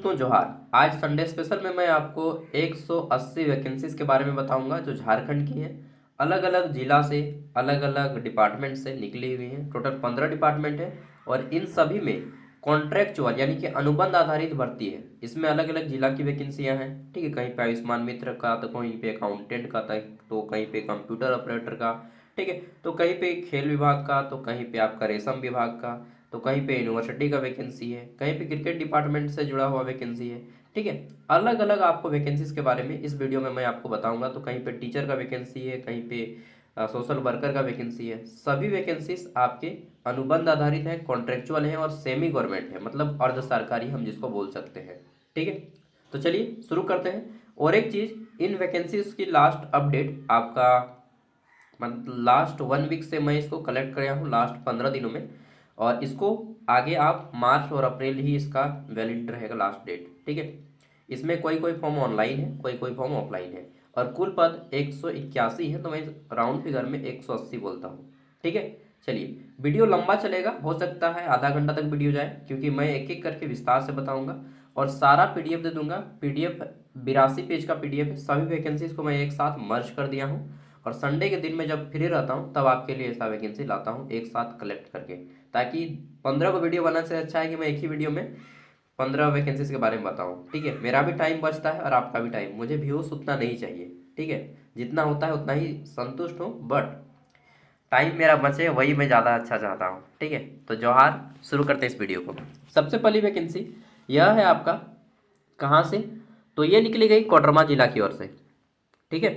दोस्तों जोहार। आज संडे स्पेशल में मैं आपको 180 वैकेंसीज के बारे में बताऊंगा जो झारखंड की हैं। अलग अलग जिला से, अलग अलग डिपार्टमेंट से निकली हुई हैं। टोटल 15 डिपार्टमेंट है और इन सभी में कॉन्ट्रैक्चुअल यानी कि अनुबंध आधारित भर्ती है। इसमें अलग अलग जिला की वैकेंसियां हैं। ठीक है, कहीं पे आयुष्मान मित्र का, तो कहीं पे अकाउंटेंट का, तो कहीं पे कंप्यूटर ऑपरेटर का। ठीक है, तो कहीं पे खेल विभाग का, तो कहीं पे आपका रेशम विभाग का, तो कहीं पे यूनिवर्सिटी का वैकेंसी है, कहीं पे क्रिकेट डिपार्टमेंट से जुड़ा हुआ वैकेंसी है। ठीक है, अलग अलग आपको वैकेंसीज के बारे में इस वीडियो में मैं आपको बताऊंगा। तो कहीं पे टीचर का वैकेंसी है, कहीं पे सोशल वर्कर का वैकेंसी है। सभी वैकेंसीज आपके अनुबंध आधारित है, कॉन्ट्रेक्चुअल है और सेमी गवर्नमेंट है, मतलब अर्ध सरकारी हम जिसको बोल सकते हैं। ठीक है, तो चलिए शुरू करते हैं। और एक चीज़, इन वैकेंसीज की लास्ट अपडेट आपका मतलब लास्ट 1 वीक से मैं इसको कलेक्ट कर रहा हूँ, लास्ट 15 दिनों में। और इसको आगे आप मार्च और अप्रैल ही इसका वैलिड रहेगा लास्ट डेट। ठीक है, इसमें कोई कोई फॉर्म ऑनलाइन है, कोई कोई फॉर्म ऑफलाइन है। और कुल पद 181 है, तो मैं राउंड फिगर में 180 बोलता हूँ। ठीक है, चलिए वीडियो लंबा चलेगा, हो सकता है आधा घंटा तक वीडियो जाए, क्योंकि मैं एक एक करके विस्तार से बताऊंगा और सारा पीडीएफ दे दूंगा। पीडीएफ 82 पेज का पीडीएफ है। सभी वैकेंसीज को मैं एक साथ मर्ज कर दिया हूँ और संडे के दिन में जब फ्री रहता हूँ तब आपके लिए ऐसा वैकेंसी लाता हूँ एक साथ कलेक्ट करके, ताकि 15 को वीडियो बनाने से अच्छा है कि मैं एक ही वीडियो में 15 वैकेंसीज के बारे में बताऊँ। ठीक है, मेरा भी टाइम बचता है और आपका भी टाइम। मुझे व्यूज उतना नहीं चाहिए, ठीक है, जितना होता है उतना ही संतुष्ट हूँ, बट टाइम मेरा बचे वही मैं ज़्यादा अच्छा चाहता हूँ। ठीक है, तो जोहार, शुरू करते हैं इस वीडियो को। सबसे पहली वैकेंसी यह है आपका, कहाँ से, तो ये निकली गई कोडरमा जिला की ओर से। ठीक है,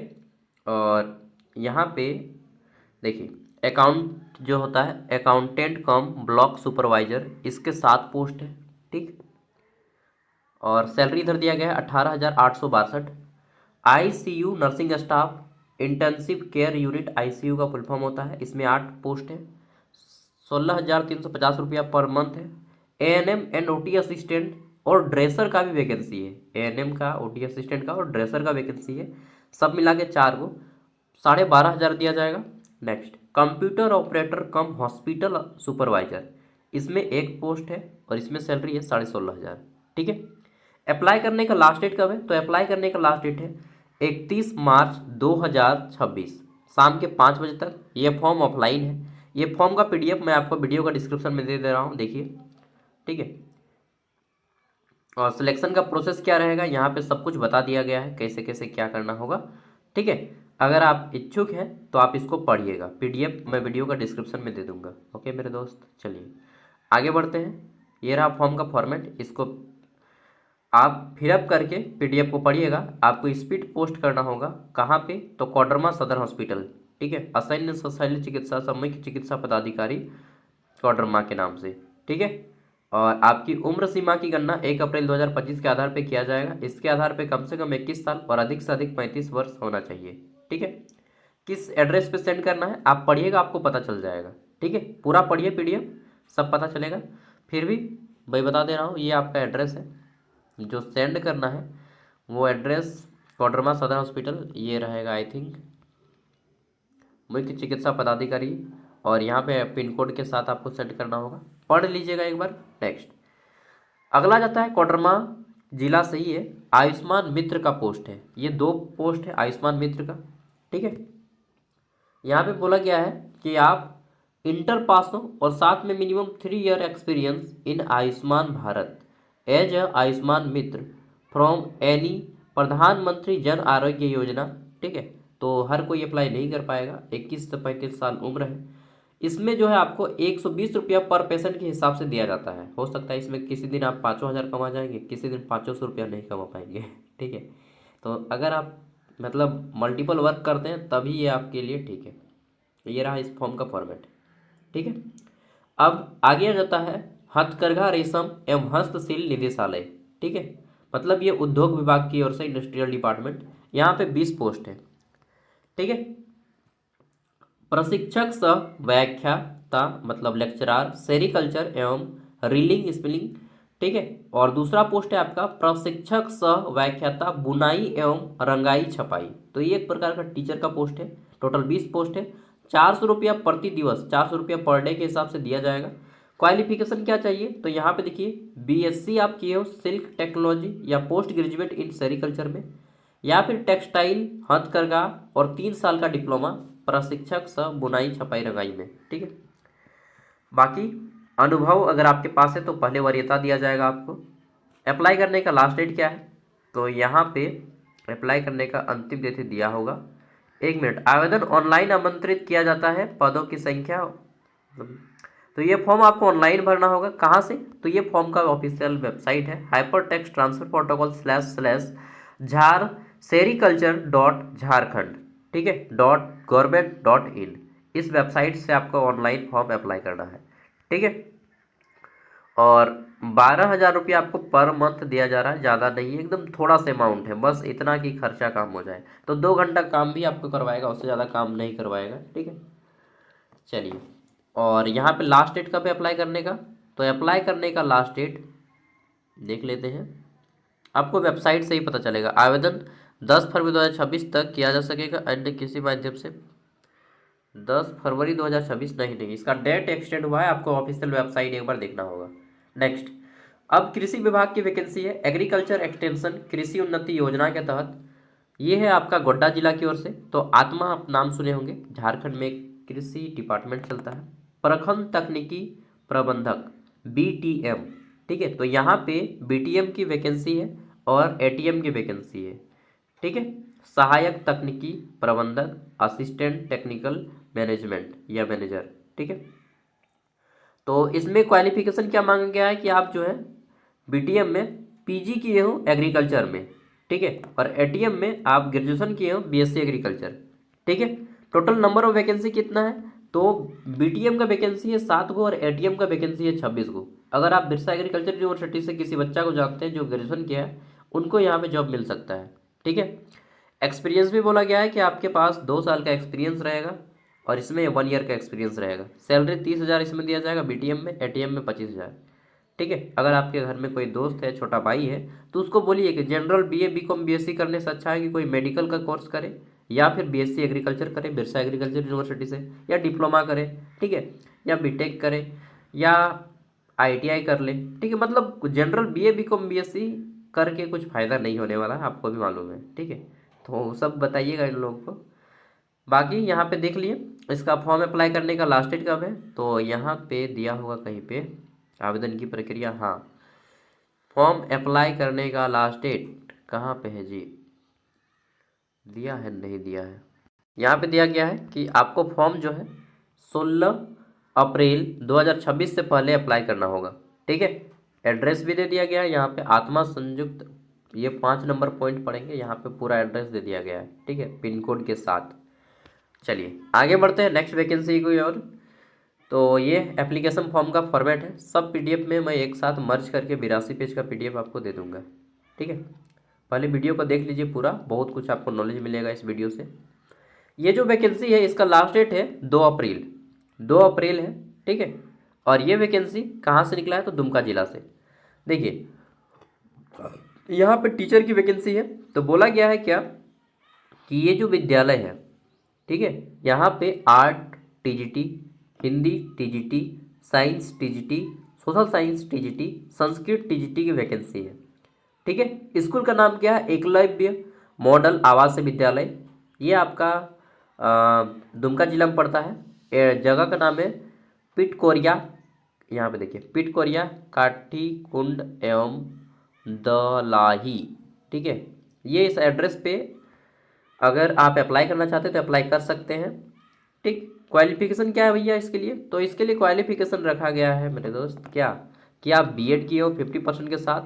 और यहाँ पे देखिए अकाउंट जो होता है, अकाउंटेंट कम ब्लॉक सुपरवाइजर, इसके 7 पोस्ट है। ठीक, और सैलरी इधर दिया गया है 18,862। ICU nursing staff intensive care unit, ICU का फुल फॉर्म होता है, इसमें 8 पोस्ट है। 16,350 रुपया पर मंथ है। एएनएम एंड ओटी असिस्टेंट और ड्रेसर का भी वैकेंसी है। एएनएम का, ओटी असिस्टेंट का और ड्रेसर का वैकेंसी है। सब मिला के 4 को 12,500 दिया जाएगा। नेक्स्ट, कंप्यूटर ऑपरेटर कम हॉस्पिटल सुपरवाइजर, इसमें 1 पोस्ट है और इसमें सैलरी है 16,500। ठीक है, अप्लाई करने का लास्ट डेट कब है, तो अप्लाई करने का लास्ट डेट है 31 मार्च 2026 शाम के 5 बजे तक। ये फॉर्म ऑफलाइन है। ये फॉर्म का पीडीएफ मैं आपको वीडियो का डिस्क्रिप्शन में दे दे रहा हूँ, देखिए। ठीक है, और सिलेक्शन का प्रोसेस क्या रहेगा यहाँ पे सब कुछ बता दिया गया है, कैसे कैसे क्या करना होगा। ठीक है, अगर आप इच्छुक हैं तो आप इसको पढ़िएगा, पीडीएफ मैं वीडियो का डिस्क्रिप्शन में दे दूंगा। ओके मेरे दोस्त, चलिए आगे बढ़ते हैं। ये रहा फॉर्म का फॉर्मेट, इसको आप फिलअप करके पीडीएफ को पढ़िएगा। आपको स्पीड पोस्ट करना होगा, कहाँ पे, तो कोडरमा सदर हॉस्पिटल। ठीक है, असैन्य शल्य चिकित्सा मुख्य चिकित्सा पदाधिकारी कोडरमा के नाम से। ठीक है, और आपकी उम्र सीमा की गणना 1 अप्रैल 2025 के आधार पे किया जाएगा। इसके आधार पे कम से कम 21 साल और अधिक से अधिक 35 वर्ष होना चाहिए। ठीक है, किस एड्रेस पे सेंड करना है आप पढ़िएगा, आपको पता चल जाएगा। ठीक है, पूरा पढ़िए पीडीएफ, सब पता चलेगा। फिर भी मैं बता दे रहा हूँ, ये आपका एड्रेस है जो सेंड करना है। वो एड्रेस कोडरमा सदर हॉस्पिटल ये रहेगा, आई थिंक मुख्य चिकित्सा पदाधिकारी, और यहाँ पे पिन कोड के साथ आपको सेंड करना होगा। पढ़ लीजिएगा एक बार। नेक्स्ट, अगला जाता है कोडरमा जिला से ही है, आयुष्मान मित्र का पोस्ट है। ये 2 पोस्ट है आयुष्मान मित्र का। ठीक है, यहाँ पे बोला गया है कि आप इंटर पास हो और साथ में minimum 3 year experience in Ayushman Bharat as a Ayushman Mitra from any Pradhan Mantri Jan Arogya Yojana. ठीक है, तो हर कोई अप्लाई नहीं कर पाएगा, 21 से 35 साल उम्र है। इसमें जो है आपको 120 रुपया पर पेशेंट के हिसाब से दिया जाता है। हो सकता है इसमें किसी दिन आप 5,000 कमा जाएंगे, किसी दिन 500 रुपया नहीं कमा पाएंगे। ठीक है, तो अगर आप मतलब मल्टीपल वर्क करते हैं तभी ये आपके लिए ठीक है। ये रहा इस फॉर्म का फॉर्मेट। ठीक है, अब आगे आ जाता है हथकरघा रेशम एवं हस्तशिल्प निदेशालय। ठीक है, मतलब ये उद्योग विभाग की ओर से, इंडस्ट्रियल डिपार्टमेंट। यहाँ पे 20 पोस्ट है। ठीक है, प्रशिक्षक सह व्याख्याता मतलब लेक्चरार सेरिकल्चर एवं रीलिंग स्पिनिंग। ठीक है, और दूसरा पोस्ट है आपका प्रशिक्षक सह व्याख्याता बुनाई एवं रंगाई छपाई। तो ये एक प्रकार का टीचर का पोस्ट है। टोटल 20 पोस्ट है। 400 रुपया प्रति दिवस, 400 रुपया पर डे के हिसाब से दिया जाएगा। क्वालिफिकेशन क्या चाहिए, तो यहाँ पे देखिए बीएससी आप किए हो सिल्क टेक्नोलॉजी या पोस्ट ग्रेजुएट इन सेरिकल्चर में, या फिर टेक्सटाइल हथकरघा और 3 साल का डिप्लोमा प्रशिक्षक सह बुनाई छपाई रंगाई में। ठीक है, बाकी अनुभव अगर आपके पास है तो पहले वरीयता दिया जाएगा आपको। अप्लाई करने का लास्ट डेट क्या है, तो यहाँ पे अप्लाई करने का अंतिम तिथि दिया होगा। 1 मिनट, आवेदन ऑनलाइन आमंत्रित किया जाता है, पदों की संख्या, तो ये फॉर्म आपको ऑनलाइन भरना होगा। कहाँ से, तो ये फॉर्म का ऑफिशियल वेबसाइट है हाइपर टेक्स्ट ट्रांसफर प्रोटोकॉल / झार सेरिकल्चर .झारखंड, ठीक है, .gov.in, इस वेबसाइट से आपको ऑनलाइन फॉर्म अप्लाई करना है। ठीक है, और 12,000 रुपये आपको पर मंथ दिया जा रहा है, ज़्यादा नहीं है, एकदम थोड़ा सा अमाउंट है, बस इतना कि खर्चा काम हो जाए। तो 2 घंटा काम भी आपको करवाएगा, उससे ज़्यादा काम नहीं करवाएगा। ठीक है, चलिए, और यहाँ पे लास्ट डेट कब है अप्लाई करने का, तो अप्लाई करने का लास्ट डेट देख लेते हैं, आपको वेबसाइट से ही पता चलेगा। आवेदन 10 फरवरी 2026 तक किया जा सकेगा अन्य किसी माध्यम से। 10 फरवरी 2026 नहीं, इसका डेट एक्सटेंड हुआ है, आपको ऑफिशियल वेबसाइट एक बार देखना होगा। नेक्स्ट, अब कृषि विभाग की वैकेंसी है, एग्रीकल्चर एक्सटेंशन कृषि उन्नति योजना के तहत, ये है आपका गोड्डा जिला की ओर से। तो आत्मा आप नाम सुने होंगे, झारखंड में कृषि डिपार्टमेंट चलता है, प्रखंड तकनीकी प्रबंधक BTM। ठीक है, तो यहाँ पे BTM की वैकेंसी है और ATM की वैकेंसी है। ठीक है, सहायक तकनीकी प्रबंधक, असिस्टेंट टेक्निकल मैनेजमेंट या मैनेजर। ठीक है, तो इसमें क्वालिफिकेशन क्या मांगा गया है कि आप जो है BTM में PG किए हो एग्रीकल्चर में, ठीक है, और ATM में आप ग्रेजुएशन किए हो BSc एग्रीकल्चर। ठीक है, टोटल नंबर ऑफ वैकेंसी कितना है, तो BTM का वैकेंसी है 7 गो और ATM का वैकेंसी है 26 गो। अगर आप बिरसा एग्रीकल्चर यूनिवर्सिटी से किसी बच्चा को जानते हैं जो ग्रेजुएशन किया है, उनको यहाँ पे जॉब मिल सकता है। ठीक है, एक्सपीरियंस भी बोला गया है कि आपके पास 2 साल का एक्सपीरियंस रहेगा और इसमें 1 ईयर का एक्सपीरियंस रहेगा। सैलरी 30,000 इसमें दिया जाएगा BTM में, ATM में 25,000। ठीक है, अगर आपके घर में कोई दोस्त है, छोटा भाई है, तो उसको बोलिए कि जनरल BA BCom BSc करने से अच्छा है कि कोई मेडिकल का कोर्स करे या फिर BSc एग्रीकल्चर करे बिरसा एग्रीकल्चर यूनिवर्सिटी से, या डिप्लोमा करे, ठीक है, या BTech करे, या ITI कर ले। ठीक है, मतलब जनरल BA BCom BSc करके कुछ फ़ायदा नहीं होने वाला है, आपको भी मालूम है। ठीक है, तो सब बताइएगा इन लोगों को। बाकी यहाँ पे देख लिए इसका फॉर्म अप्लाई करने का लास्ट डेट कब है, तो यहाँ पे दिया होगा कहीं पे आवेदन की प्रक्रिया। हाँ, फॉर्म अप्लाई करने का लास्ट डेट कहाँ पे है जी, दिया है नहीं दिया है, यहाँ पे दिया गया है कि आपको फॉर्म जो है 16 अप्रैल 2026 से पहले अप्लाई करना होगा। ठीक है, एड्रेस भी दे दिया गया है यहाँ पे, आत्मा संयुक्त, ये 5 नंबर पॉइंट पड़ेंगे, यहाँ पे पूरा एड्रेस दे दिया गया है। ठीक है, पिन कोड के साथ। चलिए आगे बढ़ते हैं नेक्स्ट वैकेंसी की और, तो ये एप्लीकेशन फॉर्म का फॉर्मेट है, सब PDF में मैं एक साथ मर्ज करके 82 पेज का PDF आपको दे दूंगा। ठीक है, पहले वीडियो को देख लीजिए पूरा, बहुत कुछ आपको नॉलेज मिलेगा इस वीडियो से। ये जो वैकेंसी है इसका लास्ट डेट है 2 अप्रैल, 2 अप्रैल है। ठीक है, और ये वैकेंसी कहाँ से निकला है, तो दुमका जिला से। देखिए यहाँ पे टीचर की वैकेंसी है, तो बोला गया है क्या कि ये जो विद्यालय है, ठीक है, यहाँ पे art TGT, Hindi TGT, science TGT, social science TGT, Sanskrit TGT की वैकेंसी है। ठीक है, स्कूल का नाम क्या है, एकलव्य मॉडल आवास विद्यालय, ये आपका दुमका जिला में पड़ता है। जगह का नाम है पिटकोरिया, यहाँ पे देखिए पिटकोरिया काठी कुंड एवं दलाही। ठीक है, ये इस एड्रेस पे अगर आप अप्लाई करना चाहते हैं तो अप्लाई कर सकते हैं। ठीक, क्वालिफिकेशन क्या है भैया इसके लिए, तो इसके लिए क्वालिफिकेशन रखा गया है मेरे दोस्त क्या, कि आप B.Ed किए हो 50% के साथ,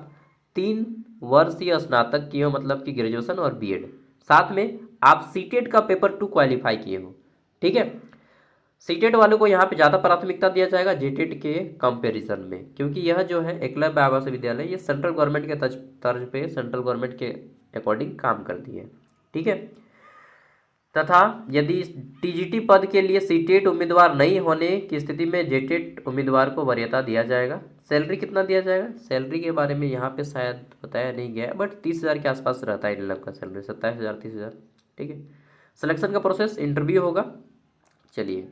3 वर्षीय स्नातक किए हो मतलब कि ग्रेजुएशन और B.Ed, साथ में आप CTET का पेपर 2 क्वालिफाई किए हो। ठीक है, CTET वालों को यहाँ पे ज़्यादा प्राथमिकता दिया जाएगा JTET के कंपैरिजन में, क्योंकि यह जो है एकलव्य आवासीय विद्यालय ये सेंट्रल गवर्नमेंट के तर्ज पे सेंट्रल गवर्नमेंट के अकॉर्डिंग काम करती है। ठीक है, तथा यदि TGT पद के लिए CTET उम्मीदवार नहीं होने की स्थिति में JTET उम्मीदवार को वरीयता दिया जाएगा। सैलरी कितना दिया जाएगा, सैलरी के बारे में यहाँ पे शायद बताया नहीं गया है, बट 30,000 के आसपास रहता है इन लोग का सैलरी, 27,000 30,000। ठीक है, सिलेक्शन का प्रोसेस इंटरव्यू होगा। चलिए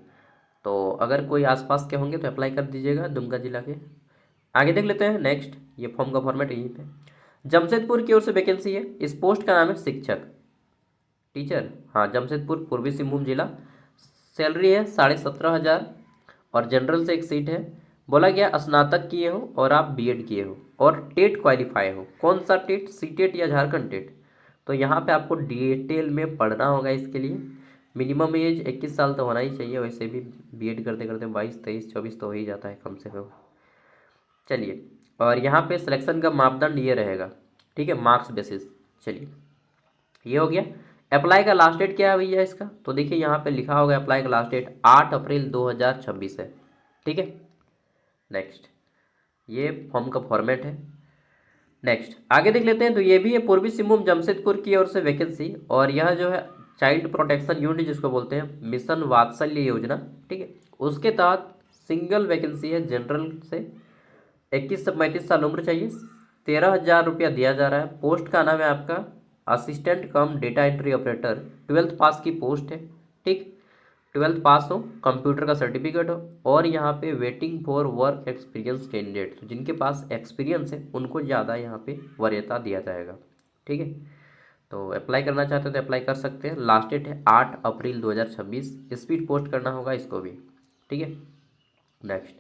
तो अगर कोई आसपास के होंगे तो अप्लाई कर दीजिएगा दुमका जिला के। आगे देख लेते हैं नेक्स्ट, ये फॉर्म का फॉर्मेट यहीं पे। जमशेदपुर की ओर से वैकेंसी है, इस पोस्ट का नाम है शिक्षक टीचर। हाँ, जमशेदपुर पूर्वी सिंहभूम जिला। सैलरी है 17,500 और जनरल से एक सीट है। बोला गया स्नातक किए हो और आप बीएड किए हो और टेट क्वालिफाई हो। कौन सा टेट, सी टेट या झारखंड टेट? तो यहाँ पे आपको डिटेल में पढ़ना होगा इसके लिए। मिनिमम एज 21 साल तो होना ही चाहिए, वैसे भी बीएड करते करते 22, 23, 24 तो हो ही जाता है कम से कम। चलिए, और यहाँ पे सिलेक्शन का मापदंड ये रहेगा, ठीक है, मार्क्स बेसिस। चलिए, ये हो गया। अप्लाई का लास्ट डेट क्या है भैया इसका? तो देखिए यहाँ पे लिखा होगा अप्लाई का लास्ट डेट 8 अप्रैल 2026 है, ठीक है। नेक्स्ट, ये फॉर्म का फॉर्मेट है। नेक्स्ट आगे देख लेते हैं। तो ये भी है पूर्वी सिंहभूम जमशेदपुर की ओर से वैकेंसी, और यह जो है चाइल्ड प्रोटेक्शन यूनिट जिसको बोलते हैं, मिशन वात्सल्य योजना, ठीक है, उसके तहत सिंगल वैकेंसी है जनरल से। 21 से 35 साल उम्र चाहिए। 13,000 रुपया दिया जा रहा है। पोस्ट का नाम है आपका असिस्टेंट कम डेटा एंट्री ऑपरेटर। 12th पास की पोस्ट है, ठीक। 12th पास हो, कंप्यूटर का सर्टिफिकेट हो, और यहाँ पे waiting for work experience candidate, तो जिनके पास एक्सपीरियंस है उनको ज़्यादा यहाँ पे वरीयता दिया जाएगा, ठीक है। तो अप्लाई करना चाहते हो तो अप्लाई कर सकते हैं। लास्ट डेट है 8 अप्रैल 2026। स्पीड पोस्ट करना होगा इसको भी, ठीक है। नेक्स्ट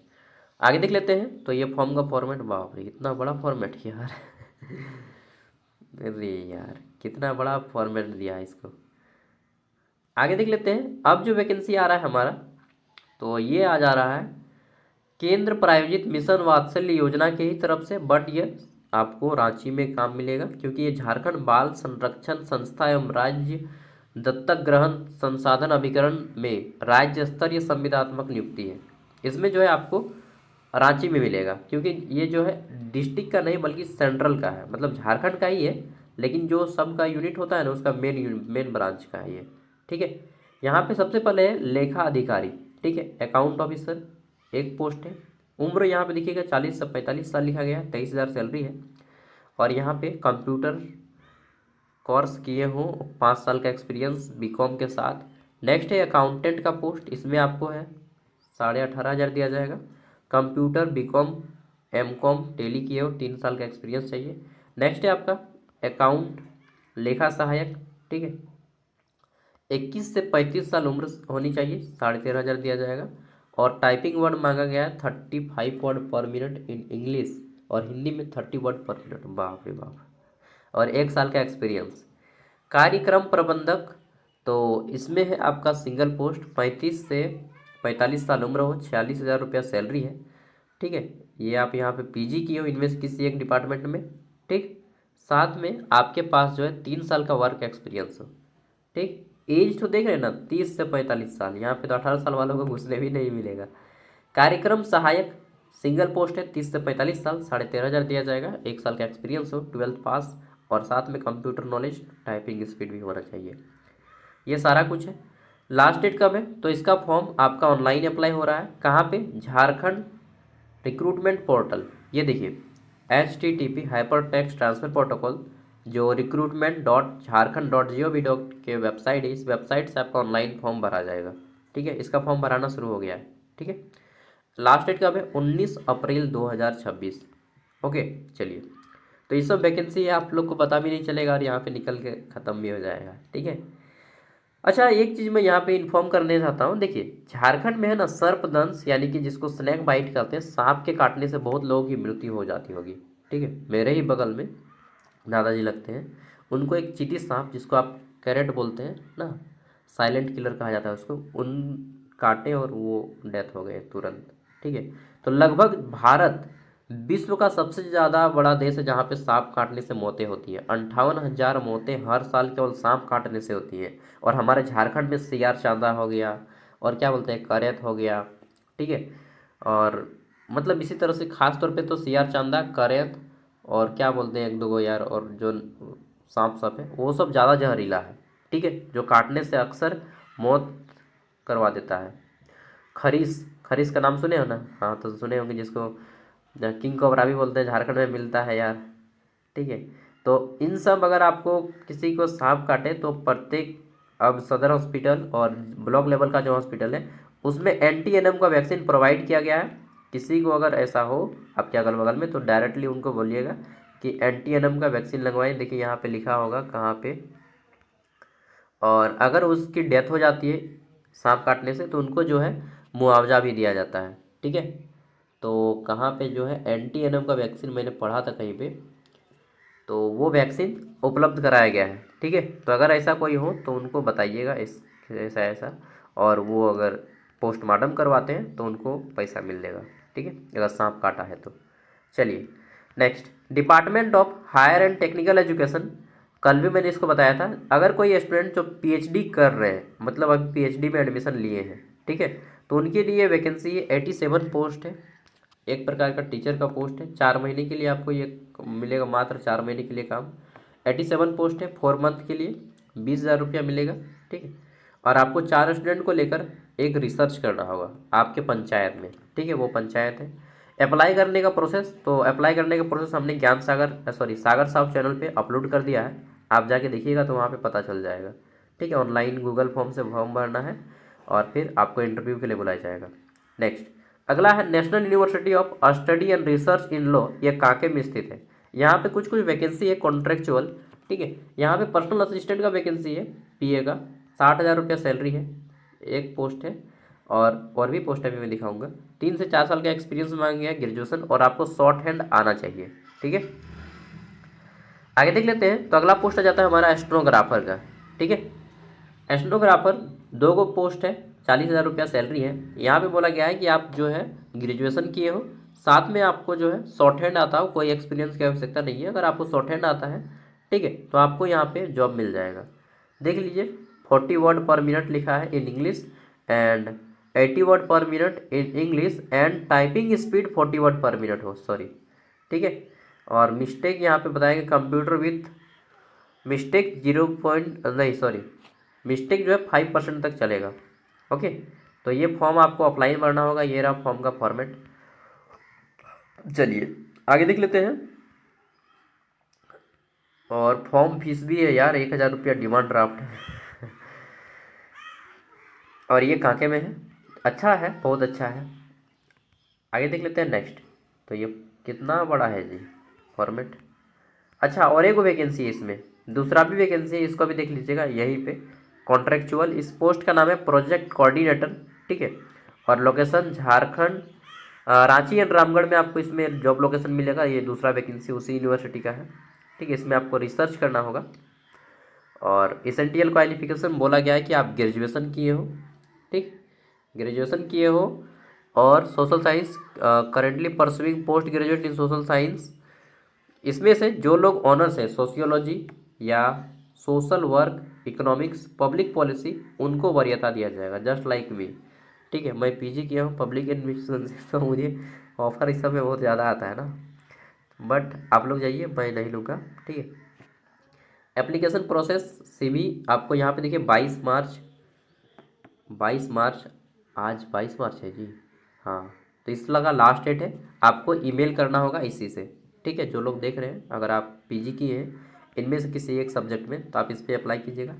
आगे देख लेते हैं। तो ये फॉर्म का फॉर्मेट, बाप रे इतना बड़ा फॉर्मेट यार अरे यार कितना बड़ा फॉर्मेट दिया है इसको। आगे देख लेते हैं। अब जो वैकेंसी आ रहा है हमारा, तो ये आ जा रहा है केंद्र प्रायोजित मिशन वात्सल्य योजना के ही तरफ से, बट ये आपको रांची में काम मिलेगा, क्योंकि ये झारखंड बाल संरक्षण संस्था एवं राज्य दत्तक ग्रहण संसाधन अभिकरण में राज्य स्तरीय संविदात्मक नियुक्ति है। इसमें जो है आपको रांची में मिलेगा, क्योंकि ये जो है डिस्ट्रिक्ट का नहीं बल्कि सेंट्रल का है, मतलब झारखंड का ही है, लेकिन जो सब का यूनिट होता है ना उसका मेन ब्रांच का है ये, ठीक है। यहाँ पे सबसे पहले है लेखा अधिकारी, ठीक है, अकाउंट ऑफिसर एक पोस्ट है। उम्र यहाँ पे देखिएगा 40 से 45 साल लिखा गया है। 23,000 सैलरी है। और यहाँ पे कंप्यूटर कोर्स किए हों, 5 साल का एक्सपीरियंस बीकॉम के साथ। नेक्स्ट है अकाउंटेंट का पोस्ट, इसमें आपको है 18,500 दिया जाएगा। कंप्यूटर बीकॉम एमकॉम टेली किए हो, 3 साल का एक्सपीरियंस चाहिए। नेक्स्ट है आपका अकाउंट लेखा सहायक, ठीक है, 21 से 35 साल उम्र होनी चाहिए, 13,500 दिया जाएगा। और टाइपिंग वर्ड मांगा गया है 35 वर्ड पर मिनट इन इंग्लिश, और हिंदी में 30 वर्ड पर मिनट, बाप रे बाप। और 1 साल का एक्सपीरियंस। कार्यक्रम प्रबंधक, तो इसमें है आपका सिंगल पोस्ट, 35 से 45 साल उम्र हो, 46,000 रुपया सैलरी है, ठीक है। ये आप यहाँ पे पीजी किए हो इनमें से किसी एक डिपार्टमेंट में, ठीक। साथ में आपके पास जो है 3 साल का वर्क एक्सपीरियंस हो, ठीक। एज तो देख रहे हैं ना, 30 से 45 साल, यहाँ पे तो 18 साल वालों को घुसने भी नहीं मिलेगा। कार्यक्रम सहायक सिंगल पोस्ट है, 30 से 45 साल, 13,500 दिया जाएगा। 1 साल का एक्सपीरियंस हो, 12th पास, और साथ में कंप्यूटर नॉलेज, टाइपिंग स्पीड भी होना चाहिए। ये सारा कुछ है। लास्ट डेट कब है? तो इसका फॉर्म आपका ऑनलाइन अप्लाई हो रहा है। कहाँ पे? Jharkhand recruitment portal. ये देखिए HTTP hyper text transfer protocol, जो recruitment.jharkhand.gov.in के वेबसाइट है, इस वेबसाइट से आपका ऑनलाइन फॉर्म भरा जाएगा, ठीक है। इसका फॉर्म भराना शुरू हो गया है, ठीक है। लास्ट डेट कब है? 19 अप्रैल 2026। ओके, चलिए, तो ये सब वैकेंसी आप लोग को पता भी नहीं चलेगा और यहाँ पे निकल के ख़त्म भी हो जाएगा, ठीक है। अच्छा, एक चीज़ मैं यहाँ पे इन्फॉर्म करने चाहता हूँ। देखिए झारखंड में है ना सर्पदंश, यानी कि जिसको स्नैक बाइट कहते हैं, सांप के काटने से बहुत लोगों की मृत्यु हो जाती होगी, ठीक है। मेरे ही बगल में दादाजी लगते हैं, उनको एक चींटी सांप, जिसको आप कैरेट बोलते हैं ना, साइलेंट किलर कहा जाता है उसको, उन काटे और वो डेथ हो गए तुरंत, ठीक है। तो लगभग भारत विश्व का सबसे ज़्यादा बड़ा देश है जहाँ पे सांप काटने से मौतें होती हैं। 58,000 मौतें हर साल केवल सांप काटने से होती हैं। और हमारे झारखंड में सियार चांदा हो गया, और क्या बोलते हैं, करैत हो गया, ठीक है। और मतलब इसी तरह से खास तौर पे तो सियार चांदा, करैत, और क्या बोलते हैं एक दो गो यार, और जो सांप सब है वो सब ज़्यादा जहरीला है, ठीक है, जो काटने से अक्सर मौत करवा देता है। खरीस, खरीस का नाम सुने हो ना? हाँ, तो सुने होंगे, जिसको किंग कोबरा भी बोलते हैं, झारखंड में मिलता है यार, ठीक है। तो इन सब अगर आपको किसी को सांप काटे तो प्रत्येक, अब सदर हॉस्पिटल और ब्लॉक लेवल का जो हॉस्पिटल है उसमें NTNM का वैक्सीन प्रोवाइड किया गया है। किसी को अगर ऐसा हो आपके अगल बगल में तो डायरेक्टली उनको बोलिएगा कि NTNM का वैक्सीन लगवाएं। देखिए यहाँ पे लिखा होगा कहाँ पे, और अगर उसकी डेथ हो जाती है सांप काटने से तो उनको जो है मुआवजा भी दिया जाता है। ठीक है, तो कहाँ पे जो है NTNM का वैक्सीन मैंने पढ़ा था कहीं पे, तो वो वैक्सीन उपलब्ध कराया गया है। ठीक है, तो अगर ऐसा कोई हो तो उनको बताइएगा इस ऐसा ऐसा, और वो अगर पोस्टमार्टम करवाते हैं तो उनको पैसा मिल जाएगा। ठीक है, अगर सांप काटा है तो। चलिए next, department of higher and technical education. कल भी मैंने इसको बताया था, अगर कोई स्टूडेंट जो PhD कर रहे हैं, मतलब अभी PhD में एडमिशन लिए हैं, ठीक है, तो उनके लिए वैकेंसी 87 पोस्ट है। एक प्रकार का टीचर का पोस्ट है, 4 महीने के लिए आपको ये मिलेगा, मात्र 4 महीने के लिए काम। 87 पोस्ट है, 4 मंथ के लिए 20,000 रुपया मिलेगा। ठीक है, और आपको 4 स्टूडेंट को लेकर एक रिसर्च करना होगा आपके पंचायत में। ठीक है, वो पंचायत है। अप्लाई करने का प्रोसेस, तो अप्लाई करने का प्रोसेस हमने ज्ञान सागर सागर साहब चैनल पे अपलोड कर दिया है, आप जाके देखिएगा तो वहाँ पे पता चल जाएगा। ठीक है, ऑनलाइन गूगल फॉर्म से फॉर्म भरना है और फिर आपको इंटरव्यू के लिए बुलाया जाएगा। नेक्स्ट, अगला है national university of study and research in law, ये कांके में स्थित है। यहाँ पे कुछ कुछ वैकेंसी है कॉन्ट्रेक्चुअल। ठीक है, यहाँ पे पर्सनल असिस्टेंट का वैकेंसी है, PA का 60,000 रुपया सैलरी है, एक पोस्ट है। और भी पोस्ट अभी मैं दिखाऊंगा। 3 से 4 साल का एक्सपीरियंस मांगा गया है, ग्रेजुएशन, और आपको शॉर्ट हैंड आना चाहिए। ठीक है, आगे देख लेते हैं। तो अगला पोस्ट आ जाता है हमारा एस्ट्रोग्राफर का। ठीक है, एस्ट्रोग्राफर 2 पोस्ट है, 40,000 रुपया सैलरी है। यहाँ पे बोला गया है कि आप जो है ग्रेजुएशन किए हो, साथ में आपको जो है शॉर्ट हैंड आता हो, कोई एक्सपीरियंस की आवश्यकता नहीं है। अगर आपको शॉर्ट हैंड आता है, ठीक है, तो आपको यहाँ पे जॉब मिल जाएगा। देख लीजिए, 40 वर्ड पर मिनट लिखा है इन इंग्लिश एंड 80 वर्ड पर minute in English and typing speed 40 word पर मिनट हो, सॉरी। ठीक है, और मिस्टेक यहाँ पे बताएंगे कंप्यूटर विथ मिस्टेक 0 पॉइंट नहीं सॉरी मिस्टेक जो है 5% तक चलेगा। ओके, तो ये फॉर्म आपको अप्लाई करना होगा, ये रहा फॉर्म का फॉर्मेट। चलिए आगे देख लेते हैं। और फॉर्म फीस भी है यार, 1,000 रुपया डिमांड ड्राफ्ट है और ये कांके में है, अच्छा है, बहुत अच्छा है। आगे देख लेते हैं नेक्स्ट। तो ये कितना बड़ा है जी फॉर्मेट। अच्छा, और एक वैकेंसी है इसमें, दूसरा भी वैकेंसी है, इसको भी देख लीजिएगा यहीं पे। कॉन्ट्रेक्चुअल, इस पोस्ट का नाम है प्रोजेक्ट कोऑर्डिनेटर। ठीक है, और लोकेशन झारखंड, रांची एंड रामगढ़ में आपको इसमें जॉब लोकेशन मिलेगा। ये दूसरा वैकेंसी उसी यूनिवर्सिटी का है। ठीक है, इसमें आपको रिसर्च करना होगा। और एसेंशियल क्वालिफिकेशन बोला गया है कि आप ग्रेजुएशन किए हो। ठीक, ग्रेजुएशन किए हो और social science, currently pursuing post graduate in social science. इसमें से जो लोग ऑनर्स है सोशियोलॉजी या social work, economics, public policy, उनको वरीयता दिया जाएगा, जस्ट लाइक मी। ठीक है, मैं PG किया हूँ पब्लिक एडमिनिस्ट्रेशन से, तो मुझे ऑफर इस समय बहुत ज़्यादा आता है ना, बट आप लोग जाइए, मैं नहीं लूँगा। ठीक है, एप्लीकेशन प्रोसेस CV आपको यहाँ पे देखिए 22 मार्च, आज 22 मार्च है जी, हाँ, तो इस लगा लास्ट डेट है। आपको ईमेल करना होगा इसी से। ठीक है, जो लोग देख रहे हैं, अगर आप PG किए हैं इनमें से किसी एक सब्जेक्ट में, तो आप इस पर अप्लाई कीजिएगा।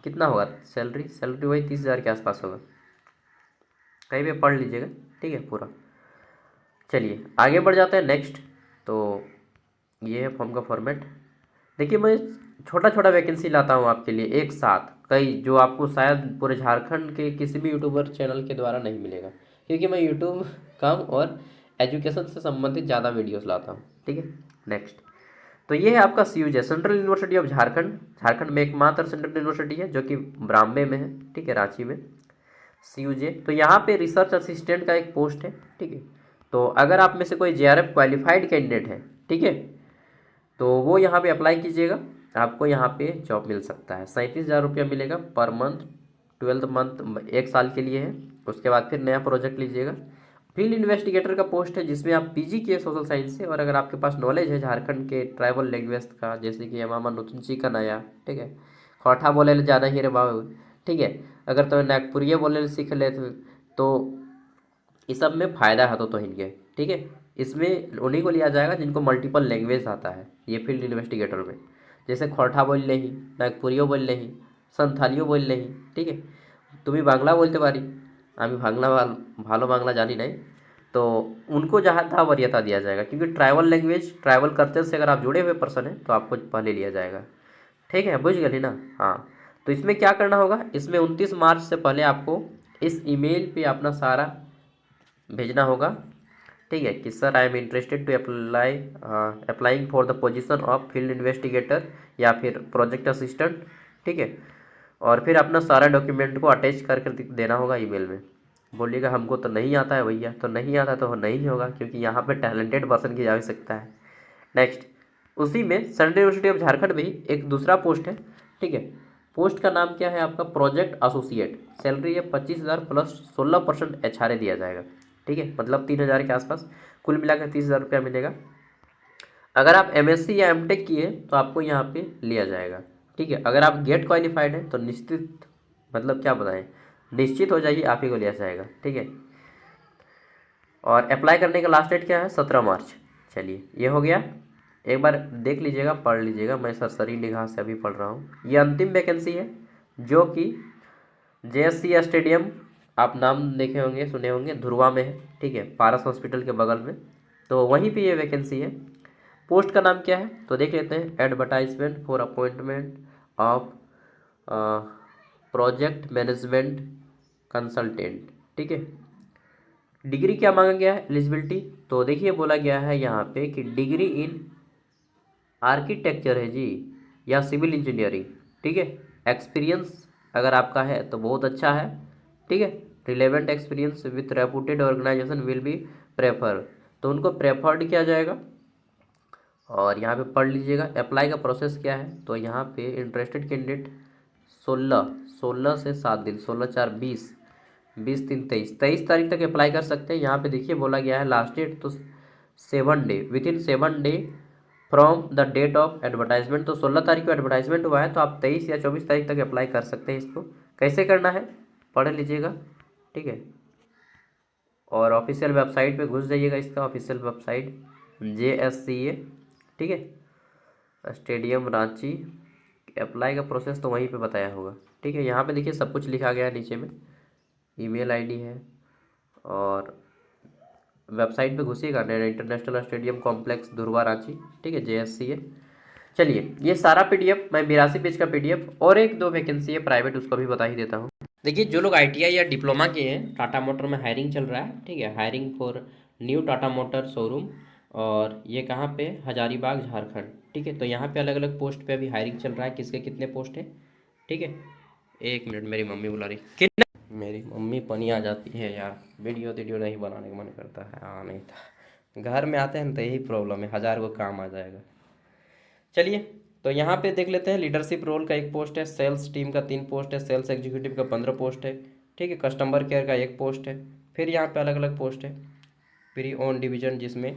कितना होगा सैलरी वही 30,000 के आसपास होगा, कहीं पे पढ़ लीजिएगा। ठीक है पूरा। चलिए आगे बढ़ जाते हैं नेक्स्ट। तो ये है फॉर्म का फॉर्मेट। देखिए, मैं छोटा छोटा वैकेंसी लाता हूँ आपके लिए एक साथ, कई जो आपको शायद पूरे झारखंड के किसी भी यूट्यूबर चैनल के द्वारा नहीं मिलेगा, क्योंकि मैं यूट्यूब काम और एजुकेशन से संबंधित ज़्यादा वीडियोस लाता हूँ। ठीक है, नेक्स्ट। तो ये है आपका CUJ, central university of Jharkhand. Jharkhand में एकमात्र सेंट्रल यूनिवर्सिटी है जो कि ब्राह्मणे में है। ठीक है, रांची में CUJ। तो यहाँ पे रिसर्च असिस्टेंट का एक पोस्ट है। ठीक है, तो अगर आप में से कोई JRF क्वालिफाइड कैंडिडेट है, ठीक है, तो वो यहाँ पे अप्लाई कीजिएगा, आपको यहाँ पे जॉब मिल सकता है। 37,000 रुपया मिलेगा पर मंथ, 12 मंथ, 1 साल के लिए है। उसके बाद फिर नया प्रोजेक्ट लीजिएगा। फील्ड इन्वेस्टिगेटर का पोस्ट है, जिसमें आप PG किए सोशल साइंस से, और अगर आपके पास नॉलेज है झारखंड के ट्राइबल लैंग्वेज का, जैसे कि मामा नुतुंची का नया, ठीक है, खोठा बोले ले जाना ही रे बाबू। ठीक है, अगर तो नागपुरिया बोले सीख ले तो इस सब में फ़ायदा है तो इनके। ठीक है, इसमें उन्हीं को लिया जाएगा जिनको मल्टीपल लैंग्वेज आता है, ये फील्ड इन्वेस्टिगेटर में। जैसे खोरठा बोल ले ही, नागपुरियो बोल ले ही, संथालियो बोल ले ही। ठीक है, तुम्हें बांग्ला बोलते पारी, आम्ही भालो बांग्ला जानी नहीं, तो उनको जहाँ था वरीयता दिया जाएगा, क्योंकि ट्राइबल लैंग्वेज ट्राइबल कल्चर से अगर आप जुड़े हुए पर्सन हैं तो आपको पहले लिया जाएगा। ठीक है, बुझ गए ना। हाँ, तो इसमें क्या करना होगा, इसमें 29 मार्च से पहले आपको इस ईमेल पे अपना सारा भेजना होगा। ठीक है, कि sir I am interested to applying for the position of field investigator या फिर प्रोजेक्ट असिस्टेंट। ठीक है, और फिर अपना सारा डॉक्यूमेंट को अटैच करके देना होगा ईमेल में। बोलिएगा हमको तो नहीं आता है भैया, तो नहीं आता तो नहीं होगा, क्योंकि यहाँ पे टैलेंटेड पर्सन की आवश्यकता है। नेक्स्ट, उसी में सेंट्रल यूनिवर्सिटी ऑफ झारखंड में ही एक दूसरा पोस्ट है। ठीक है, पोस्ट का नाम क्या है आपका, प्रोजेक्ट एसोसिएट। सैलरी है 25,000 प्लस 16% एचआरए दिया जाएगा। ठीक है, मतलब 3,000 के आसपास, कुल मिलाकर 30,000 रुपया मिलेगा। अगर आप एमएससी या एमटेक किए तो आपको यहाँ पे लिया जाएगा। ठीक है, अगर आप गेट क्वालिफाइड हैं तो निश्चित, मतलब क्या बताएं, निश्चित हो जाइए आप ही को लिया जाएगा। ठीक है, और अप्लाई करने का लास्ट डेट क्या है, 17 मार्च। चलिए, ये हो गया। एक बार देख लीजिएगा, पढ़ लीजिएगा, मैं सरसरी निगाह से अभी पढ़ रहा हूँ। ये अंतिम वैकेंसी है, जो कि जेएससी स्टेडियम, आप नाम देखे होंगे, सुने होंगे, धुरवा में है। ठीक है, पारस हॉस्पिटल के बगल में, तो वहीं पे ये वैकेंसी है। पोस्ट का नाम क्या है तो देख लेते हैं, advertisement for appointment of project management consultant. ठीक है, डिग्री क्या मांगा गया है, एलिजिबिलिटी, तो देखिए बोला गया है यहाँ पे कि डिग्री इन आर्किटेक्चर है जी, या सिविल इंजीनियरिंग। ठीक है, एक्सपीरियंस अगर आपका है तो बहुत अच्छा है। ठीक है, relevant experience with reputed organisation will be prefer, तो उनको प्रेफर्ड किया जाएगा। और यहाँ पे पढ़ लीजिएगा अप्लाई का प्रोसेस क्या है, तो यहाँ पे इंटरेस्टेड कैंडिडेट 16 से 7 दिन, 16/4/20, 20/3/23 तारीख तक अप्लाई कर सकते हैं। यहाँ पे देखिए बोला गया है लास्ट डेट तो 7 day, within 7 day from the date of advertisement. तो 16 तारीख को एडवर्टाइजमेंट हुआ है, तो आप 23 या 24 तारीख तक अप्लाई कर सकते हैं। इसको कैसे करना है पढ़ लीजिएगा। ठीक है, और ऑफिशियल वेबसाइट पे घुस जाइएगा, इसका ऑफिशियल वेबसाइट JSCA। ठीक है, स्टेडियम रांची। अप्लाई का प्रोसेस तो वहीं पे बताया होगा। ठीक है, यहाँ पे देखिए सब कुछ लिखा गया है नीचे में, ईमेल आईडी है, और वेबसाइट पे घुसिएगा, international stadium complex Dhurwa Ranchi. ठीक है, JSCA। चलिए, ये सारा पीडीएफ, मैं 82 पेज का पीडीएफ, और एक दो वैकेंसी है प्राइवेट, उसको भी बता ही देता हूँ। देखिए, जो लोग ITI या डिप्लोमा किए हैं, टाटा मोटर में हायरिंग चल रहा है। ठीक है, hiring for new Tata motor showroom, और ये कहाँ पे, हजारीबाग झारखंड। ठीक है, तो यहाँ पे अलग अलग पोस्ट पे अभी हायरिंग चल रहा है, किसके कितने पोस्ट है। ठीक है, एक मिनट, मेरी मम्मी बुला रही, कितना, मेरी मम्मी पनी आ जाती है यार, वीडियो नहीं बनाने का मन करता है, नहीं था, घर में आते हैं ना तो यही प्रॉब्लम है, 1000 को काम आ जाएगा। चलिए, तो यहाँ पे देख लेते हैं, लीडरशिप रोल का एक पोस्ट है, सेल्स टीम का 3 पोस्ट है, सेल्स एग्जीक्यूटिव का 15 पोस्ट है। ठीक है, कस्टमर केयर का 1 पोस्ट है। फिर यहाँ पे अलग अलग पोस्ट है, प्री ओन डिवीजन, जिसमें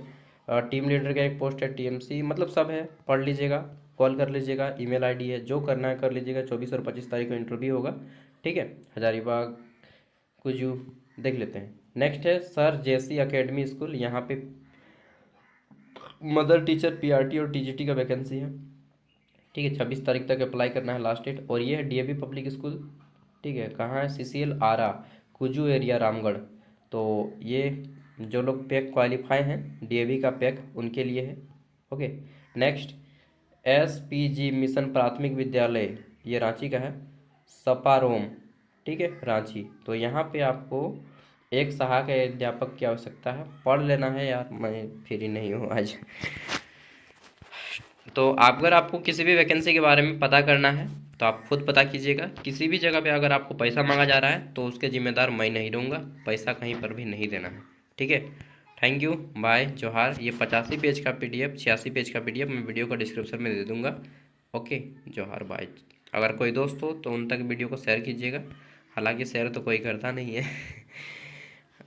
टीम लीडर का 1 पोस्ट है, TMC, मतलब सब है, पढ़ लीजिएगा, कॉल कर लीजिएगा, ईमेल आईडी है, जो करना है कर लीजिएगा। 24 और 25 तारीख को इंटरव्यू होगा। ठीक है, हजारीबाग कुजू, देख लेते हैं। नेक्स्ट है सर JC अकेडमी स्कूल, यहाँ पे मदर टीचर PRT और TGT का वैकेंसी है। ठीक है, 26 तारीख तक अप्लाई करना है लास्ट डेट। और ये है DAV पब्लिक स्कूल। ठीक है, कहाँ है, CCL आरा, कुजू एरिया, रामगढ़। तो ये जो लोग पैक क्वालिफाई हैं, DAV का पैक उनके लिए है। ओके, नेक्स्ट, SPG मिशन प्राथमिक विद्यालय, ये रांची का है, सपारोम। ठीक है, रांची। तो यहाँ पे आपको एक सहायक अध्यापक की आवश्यकता है, पढ़ लेना है यार, मैं फ्री नहीं हूँ आज। तो अगर आपको किसी भी वैकेंसी के बारे में पता करना है तो आप खुद पता कीजिएगा। किसी भी जगह पे अगर आपको पैसा मांगा जा रहा है तो उसके जिम्मेदार मैं नहीं रहूँगा, पैसा कहीं पर भी नहीं देना है। ठीक है, थैंक यू, बाय, जोहार। ये 85 पेज का PDF, 86 पेज का PDF मैं वीडियो का डिस्क्रिप्शन में दे दूँगा। ओके, जोहार, बाय। अगर कोई दोस्त हो तो उन तक वीडियो को शेयर कीजिएगा, हालांकि शेयर तो कोई करता नहीं है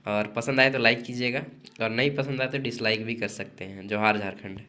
और पसंद आए तो लाइक कीजिएगा, और नहीं पसंद आए तो डिसलाइक भी कर सकते हैं। जोहार झारखंड।